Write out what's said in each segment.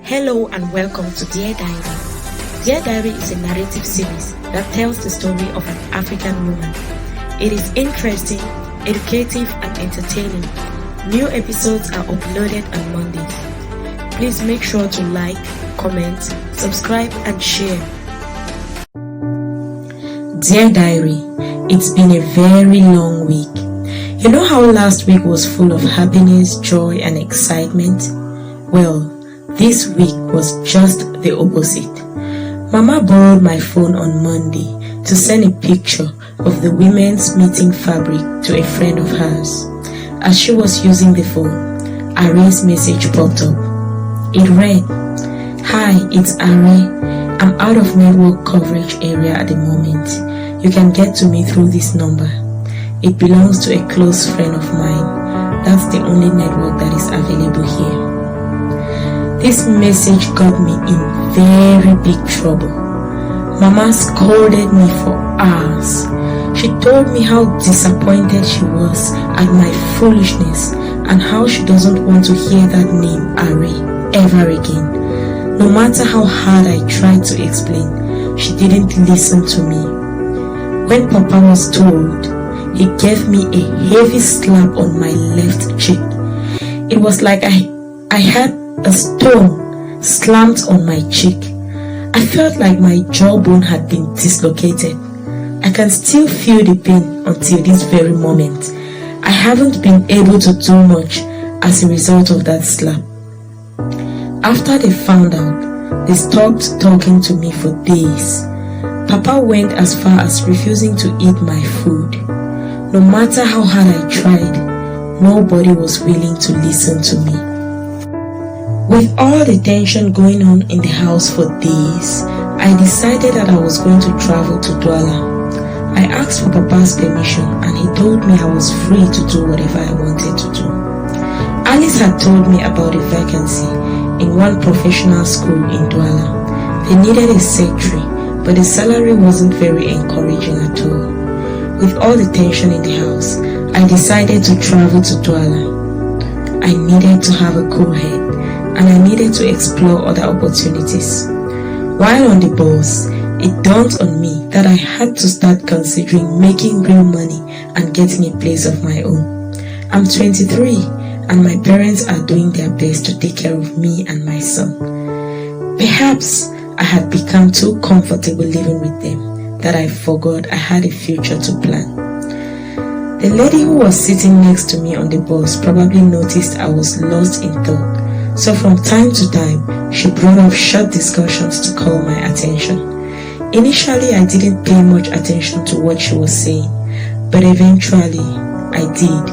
Hello and welcome to Dear Diary. Dear Diary is a narrative series that tells the story of an African woman. It is interesting, educative and entertaining. New episodes are uploaded on Mondays. Please make sure to like, comment, subscribe and share. Dear Diary, it's been a very long week. You know how last week was full of happiness, joy and excitement? Well, this week was just the opposite. Mama borrowed my phone on Monday to send a picture of the women's meeting fabric to a friend of hers. As she was using the phone, Are's message popped up. It read, "Hi, it's Are. I'm out of network coverage area at the moment. You can get to me through this number. It belongs to a close friend of mine. That's the only network that is available here." This message got me in very big trouble. Mama scolded me for hours. She told me how disappointed she was at my foolishness and how she doesn't want to hear that name Are ever again. No matter how hard I tried to explain, she didn't listen to me. When Papa was told, he gave me a heavy slap on my left cheek. It was like I had a stone slammed on my cheek. I felt like my jawbone had been dislocated. I can still feel the pain until this very moment. I haven't been able to do much as a result of that slap. After they found out, they stopped talking to me for days. Papa went as far as refusing to eat my food. No matter how hard I tried, nobody was willing to listen to me. With all the tension going on in the house for days, I decided that I was going to travel to Douala. I asked for Papa's permission and he told me I was free to do whatever I wanted to do. Alice had told me about a vacancy in one professional school in Douala. They needed a secretary, but the salary wasn't very encouraging at all. With all the tension in the house, I decided to travel to Douala. I needed to have a cool head and I needed to explore other opportunities. While on the bus, it dawned on me that I had to start considering making real money and getting a place of my own. I'm 23 and my parents are doing their best to take care of me and my son. Perhaps I had become too comfortable living with them that I forgot I had a future to plan. The lady who was sitting next to me on the bus probably noticed I was lost in thought. So from time to time, she brought up short discussions to call my attention. Initially, I didn't pay much attention to what she was saying, but eventually, I did.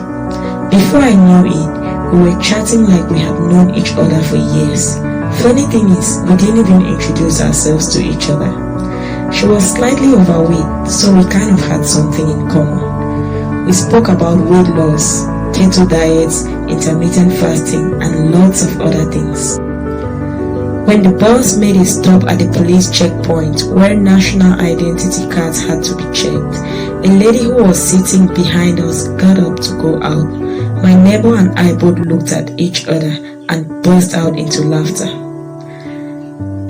Before I knew it, we were chatting like we had known each other for years. Funny thing is, we didn't even introduce ourselves to each other. She was slightly overweight, so we kind of had something in common. We spoke about weight loss, keto diets, intermittent fasting, and lots of other things. When the bus made a stop at the police checkpoint where national identity cards had to be checked, a lady who was sitting behind us got up to go out. My neighbor and I both looked at each other and burst out into laughter.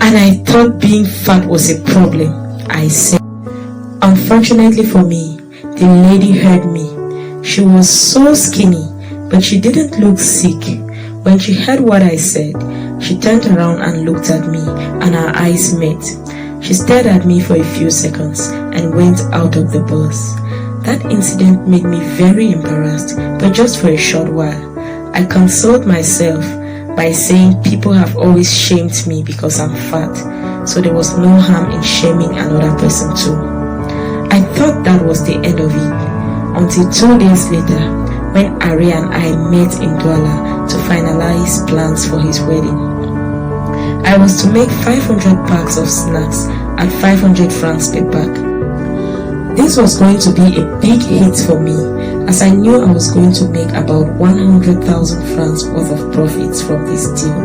And I thought being fat was a problem, I said. Unfortunately for me, the lady heard me. She was so skinny, but she didn't look sick. When she heard what I said, she turned around and looked at me and our eyes met. She stared at me for a few seconds and went out of the bus. That incident made me very embarrassed, but just for a short while. I consoled myself by saying people have always shamed me because I'm fat, so there was no harm in shaming another person too. I thought that was the end of it. Until 2 days later, when Ari and I met in Douala to finalize plans for his wedding. I was to make 500 packs of snacks at 500 francs per pack. This was going to be a big hit for me, as I knew I was going to make about 100,000 francs worth of profits from this deal.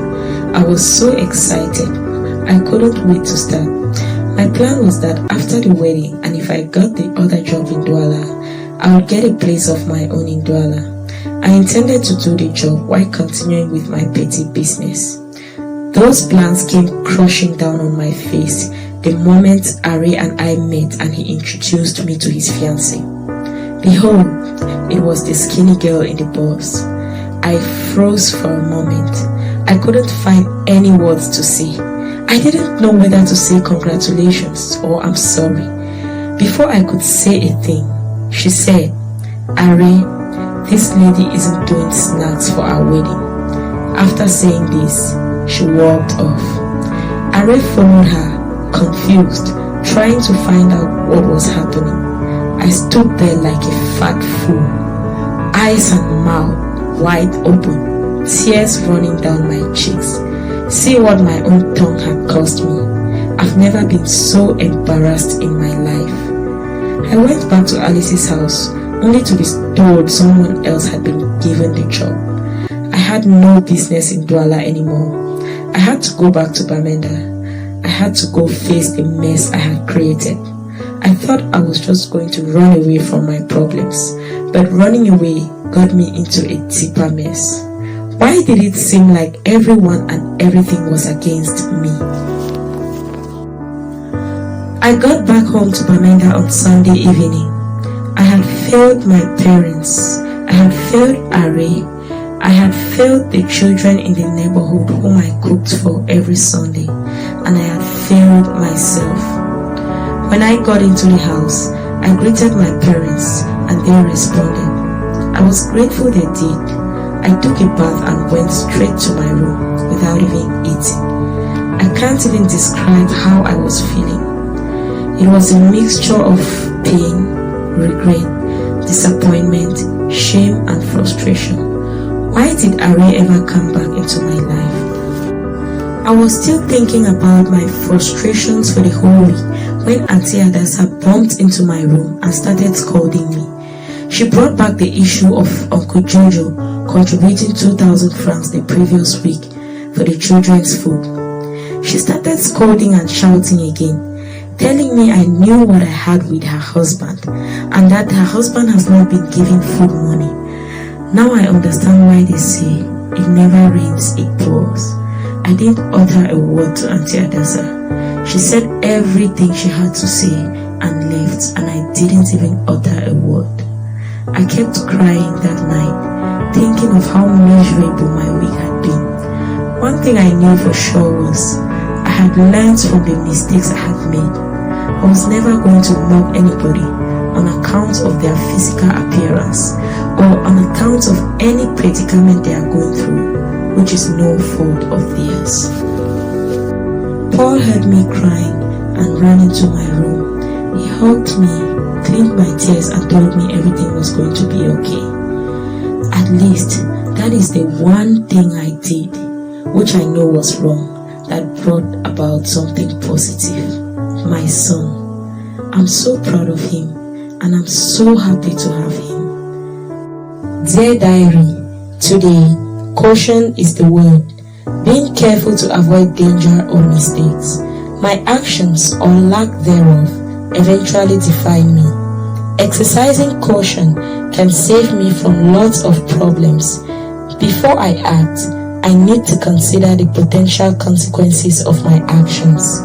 I was so excited, I couldn't wait to start. My plan was that after the wedding, and if I got the other job in Douala, I would get a place of my own in Douala. I intended to do the job while continuing with my petty business. Those plans came crushing down on my face the moment Are and I met and he introduced me to his fiancée. Behold, it was the skinny girl in the bus. I froze for a moment. I couldn't find any words to say. I didn't know whether to say congratulations or I'm sorry. Before I could say a thing, she said, Are, this lady isn't doing snacks for our wedding. After saying this, she walked off. Are followed her, confused, trying to find out what was happening. I stood there like a fat fool, eyes and mouth wide open, tears running down my cheeks. See what my own tongue had cost me. I've never been so embarrassed in my life. I went back to Alice's house only to be told someone else had been given the job. I had no business in Douala anymore. I had to go back to Bamenda. I had to go face the mess I had created. I thought I was just going to run away from my problems, but running away got me into a deeper mess. Why did it seem like everyone and everything was against me? I got back home to Bamenda on Sunday evening. I had failed my parents. I had failed Are. I had failed the children in the neighborhood whom I cooked for every Sunday, and I had failed myself. When I got into the house, I greeted my parents and they responded. I was grateful they did. I took a bath and went straight to my room without even eating. I can't even describe how I was feeling. It was a mixture of pain, regret, disappointment, shame and frustration. Why did Are ever come back into my life? I was still thinking about my frustrations for the whole week when Auntie Adasa bumped into my room and started scolding me. She brought back the issue of Uncle Jojo contributing 2,000 francs the previous week for the children's food. She started scolding and shouting again, telling me I knew what I had with her husband and that her husband has not been giving food money. Now I understand why they say it never rains, it pours. I didn't utter a word to Auntie Adasa. She said everything she had to say and left, and I didn't even utter a word. I kept crying that night, thinking of how miserable my week had been. One thing I knew for sure was I had learned from the mistakes I had made. I was never going to mock anybody on account of their physical appearance or on account of any predicament they are going through, which is no fault of theirs. Paul heard me crying and ran into my room. He hugged me, cleaned my tears and told me everything was going to be okay. At least that is the one thing I did, which I know was wrong, that brought about something positive. My son. I'm so proud of him and I'm so happy to have him. Dear Diary, today, caution is the word. Being careful to avoid danger or mistakes. My actions or lack thereof eventually define me. Exercising caution can save me from lots of problems. Before I act, I need to consider the potential consequences of my actions.